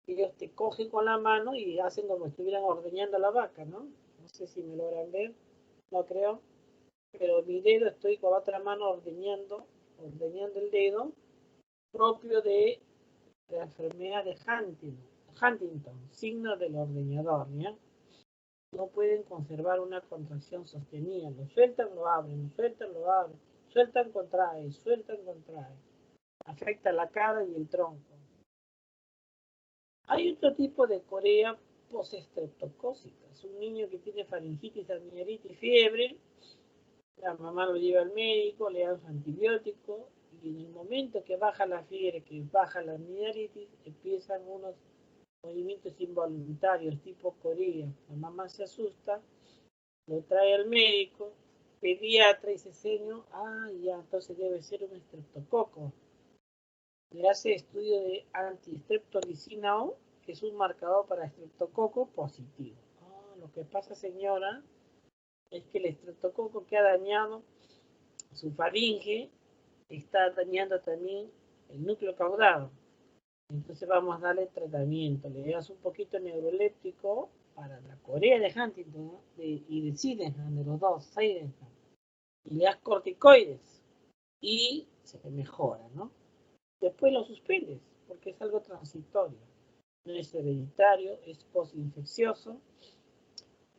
ellos te cogen con la mano y hacen como si estuvieran ordeñando la vaca, ¿no? No sé si me logran ver, no creo. Pero mi dedo estoy con la otra mano ordeñando el dedo, propio de la enfermedad de Huntington, signo del ordeñador, ¿ya? No pueden conservar una contracción sostenida. Lo sueltan, lo abren, lo sueltan, lo abren. Sueltan, contrae, sueltan, contrae. Afecta la cara y el tronco. Hay otro tipo de corea postestreptocócica. Es un niño que tiene faringitis, amigdalitis, fiebre. La mamá lo lleva al médico, le dan su antibiótico y en el momento que baja la fiebre, que baja la amigdalitis, empiezan unos movimientos involuntarios tipo corea. La mamá se asusta, lo trae al médico, pediatra y dice, señor, ya, entonces debe ser un estreptococo. Le hace estudio de antistreptolicina O, que es un marcador para estreptococo positivo. Lo que pasa, señora, es que el estreptococo que ha dañado su faringe está dañando también el núcleo caudado. Entonces vamos a darle tratamiento. Le das un poquito neuroléptico para la corea de Huntington, ¿no? Y de Sydenham, de los dos, Sydenham. Y le das corticoides y se mejora, ¿no? Después lo suspendes porque es algo transitorio. No es hereditario, es postinfeccioso,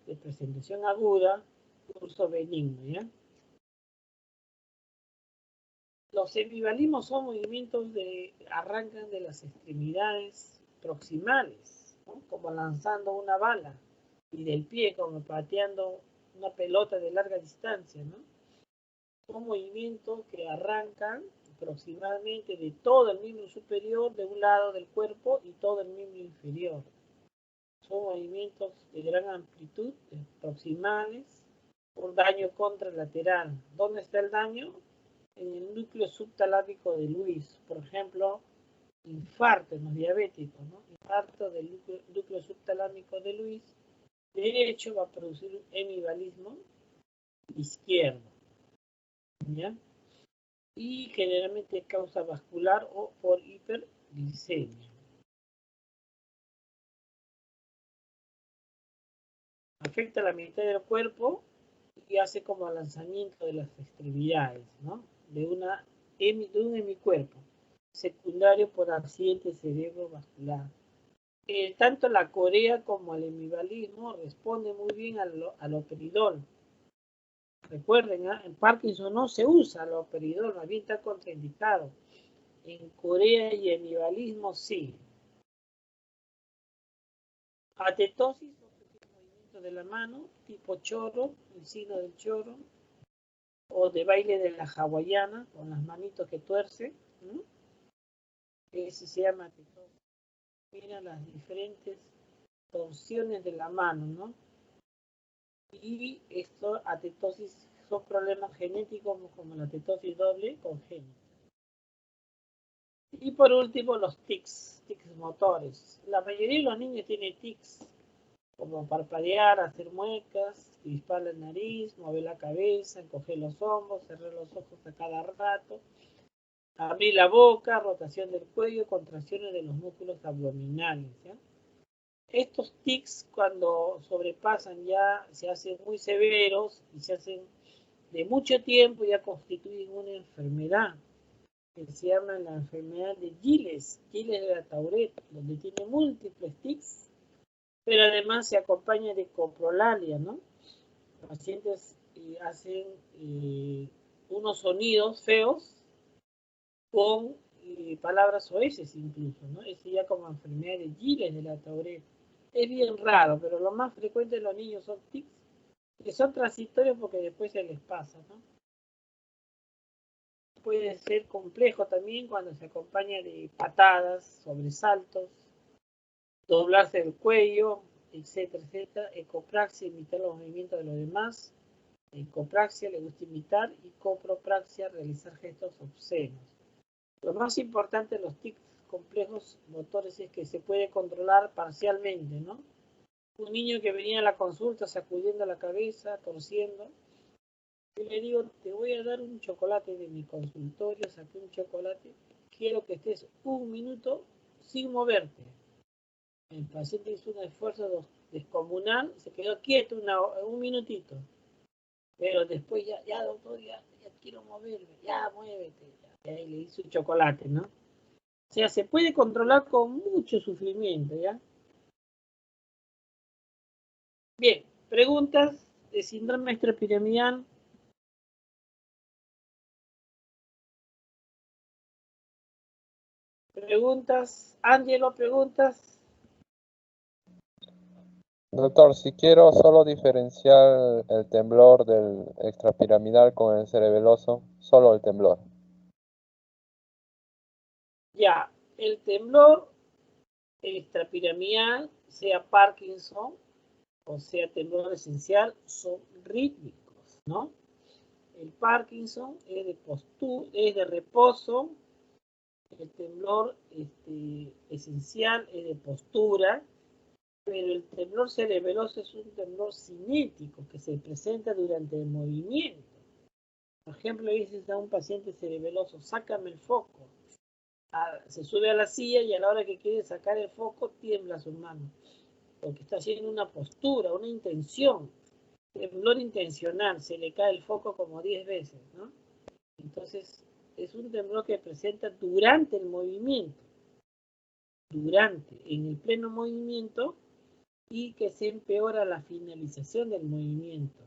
de presentación aguda, curso benigno, ¿ya? Los embivalismos son movimientos que arrancan de las extremidades proximales, ¿no? Como lanzando una bala, y del pie como pateando una pelota de larga distancia, ¿no? Son movimientos que arrancan aproximadamente de todo el miembro superior de un lado del cuerpo y todo el miembro inferior. Son movimientos de gran amplitud, proximales, por daño contralateral. ¿Dónde está el daño? En el núcleo subtalámico de Lewis. Por ejemplo, infarto en los diabéticos, ¿no? Infarto del núcleo subtalámico de Lewis derecho va a producir un hemivalismo izquierdo, ¿ya? Y generalmente causa vascular o por hiperglicemia. Afecta la mitad del cuerpo y hace como lanzamiento de las extremidades, ¿no? De un hemicuerpo, secundario por accidente cerebrovascular. Tanto la corea como el hemivalismo responde muy bien al operidol. Recuerden, en Parkinson no se usa el operidol, más bien está contraindicado. En corea y hemivalismo sí. Atetosis, movimiento de la mano, tipo choro, el signo del choro, o de baile de la hawaiana, con las manitos que tuerce, ¿no? Ese se llama atetosis. Mira las diferentes torsiones de la mano, ¿no? Y esto, atetosis, son problemas genéticos como la atetosis doble congénita. Y por último, los tics motores. La mayoría de los niños tienen tics, como parpadear, hacer muecas, crispar la nariz, mover la cabeza, encoger los hombros, cerrar los ojos a cada rato, abrir la boca, rotación del cuello, contracciones de los músculos abdominales, ¿ya? Estos tics, cuando sobrepasan, ya se hacen muy severos y se hacen de mucho tiempo, ya constituyen una enfermedad que se llama la enfermedad de Gilles de la Tourette, donde tiene múltiples tics, pero además se acompaña de coprolalia, ¿no? Los pacientes hacen unos sonidos feos con palabras soeces incluso, ¿no? Es ya como enfermedad de Gilles de la Tourette. Es bien raro, pero lo más frecuente de los niños son tics, que son transitorios porque después se les pasa, ¿no? Puede ser complejo también cuando se acompaña de patadas, sobresaltos, doblarse el cuello, etcétera, etcétera. Ecopraxia, imitar los movimientos de los demás. Ecopraxia, le gusta imitar. Y copropraxia, realizar gestos obscenos. Lo más importante de los tics complejos motores es que se puede controlar parcialmente, ¿no? Un niño que venía a la consulta sacudiendo la cabeza, torciendo, y le digo, te voy a dar un chocolate de mi consultorio, saqué un chocolate, quiero que estés un minuto sin moverte. El paciente hizo un esfuerzo descomunal, se quedó quieto un minutito, pero después ya doctor, ya quiero moverme, ya muévete, y ahí le hizo un chocolate, ¿no? O sea, se puede controlar con mucho sufrimiento, ¿ya? Bien, preguntas de síndrome extrapiramidal. Preguntas, Ángelo, preguntas. Doctor, si quiero solo diferenciar el temblor del extrapiramidal con el cerebeloso, solo el temblor. Ya, el temblor extrapiramidal, sea Parkinson o sea temblor esencial, son rítmicos, ¿no? El Parkinson es de reposo, el temblor esencial es de postura, pero el temblor cerebeloso es un temblor cinético que se presenta durante el movimiento. Por ejemplo, dices a un paciente cerebeloso, sácame el foco. Se sube a la silla y a la hora que quiere sacar el foco tiembla su mano, porque está haciendo una postura, una intención, temblor intencional, se le cae el foco como 10 veces, ¿no? Entonces, es un temblor que presenta durante el movimiento, en el pleno movimiento, y que se empeora a la finalización del movimiento.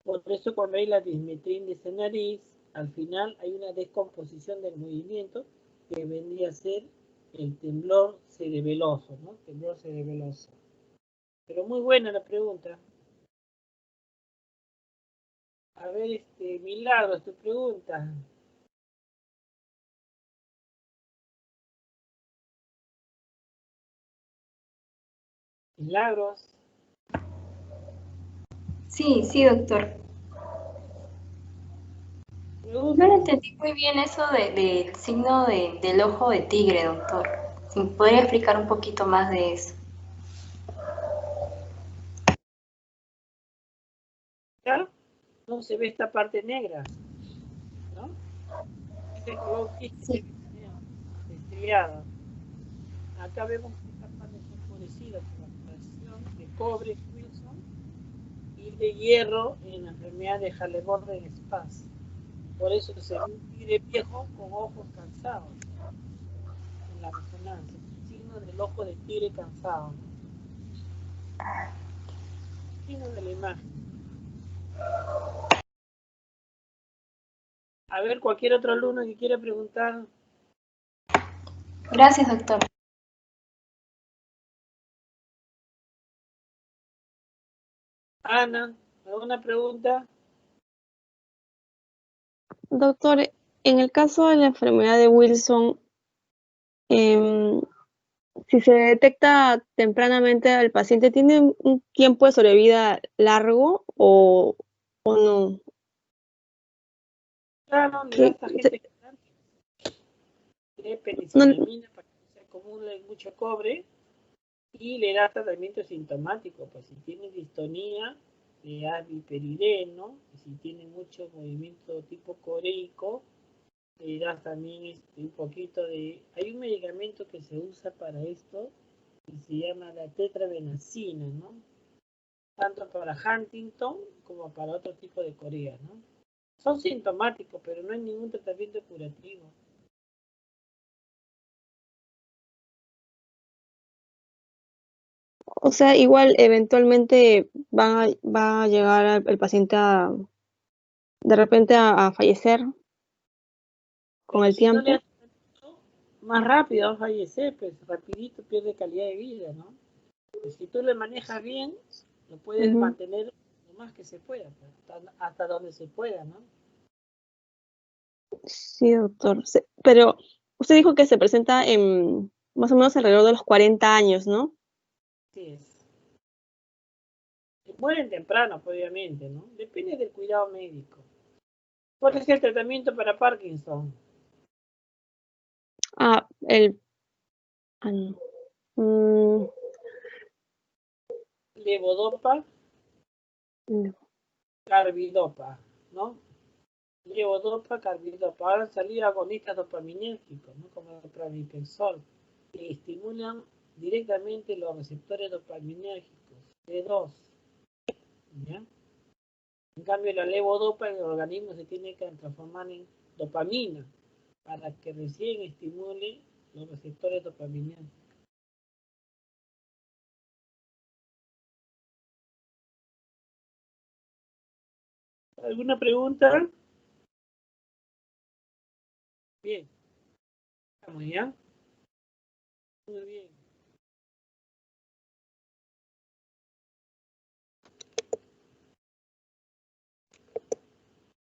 Por eso cuando hay la dismetría índice de nariz, al final hay una descomposición del movimiento que vendría a ser el temblor cerebeloso, ¿no? Temblor cerebeloso. Pero muy buena la pregunta. A ver, Milagros, tu pregunta. Milagros. Sí, sí, doctor. No lo entendí muy bien eso del signo del ojo de tigre, doctor. Si me podría explicar un poquito más de eso. ¿Ya? No se ve esta parte negra, ¿no? Este color gris que se ve estriado. Acá vemos que esta parte está oscurecida por la acción de cobre Wilson y de hierro en la enfermedad de Halle-Borden-Spass. Por eso se ve un tigre viejo con ojos cansados en la resonancia. Signo del ojo de tigre cansado. Signo de la imagen. A ver, cualquier otro alumno que quiera preguntar. Gracias, doctor. Ana, ¿alguna pregunta? Doctor, en el caso de la enfermedad de Wilson, em, si se detecta tempranamente al paciente, ¿tiene un tiempo de sobrevida largo o no? Claro, le da a Que esta gente que tiene no, penicillamina para que no se acumule mucho cobre y le da tratamiento sintomático. Pues si tiene distonía, le da biperideno, y si tiene mucho movimiento tipo coreico, le das también un poquito de... Hay un medicamento que se usa para esto, que se llama la tetrabenazina, ¿no? Tanto para Huntington como para otro tipo de corea, ¿no? Son sintomáticos, pero no hay ningún tratamiento curativo. o sea, igual eventualmente va a llegar el paciente de repente a fallecer con Pero el si no le tiempo. haces tratamiento, más rápido va a fallecer, pues rapidito pierde calidad de vida, ¿no? Pues si tú le manejas bien, lo puedes Ujú. mantener lo más que se pueda, pues, hasta donde se pueda, ¿no? Sí, doctor. Pero usted dijo que se presenta en más o menos alrededor de los 40 años, ¿no? Así es. Mueren temprano, pues, obviamente, ¿no? Depende del cuidado médico. ¿Cuál es el tratamiento para Parkinson? Ah, el... ah, no. Mm, Levodopa, no. carbidopa, ¿no? Levodopa, carbidopa. Ahora han salido agonistas dopaminérgicos, ¿no? Como el pramipexol, que estimulan directamente los receptores dopaminérgicos, D2, ¿ya? En cambio, la levodopa en el organismo se tiene que transformar en dopamina para que recién estimule los receptores dopaminérgicos. ¿Alguna pregunta? Bien, estamos ya. Muy bien.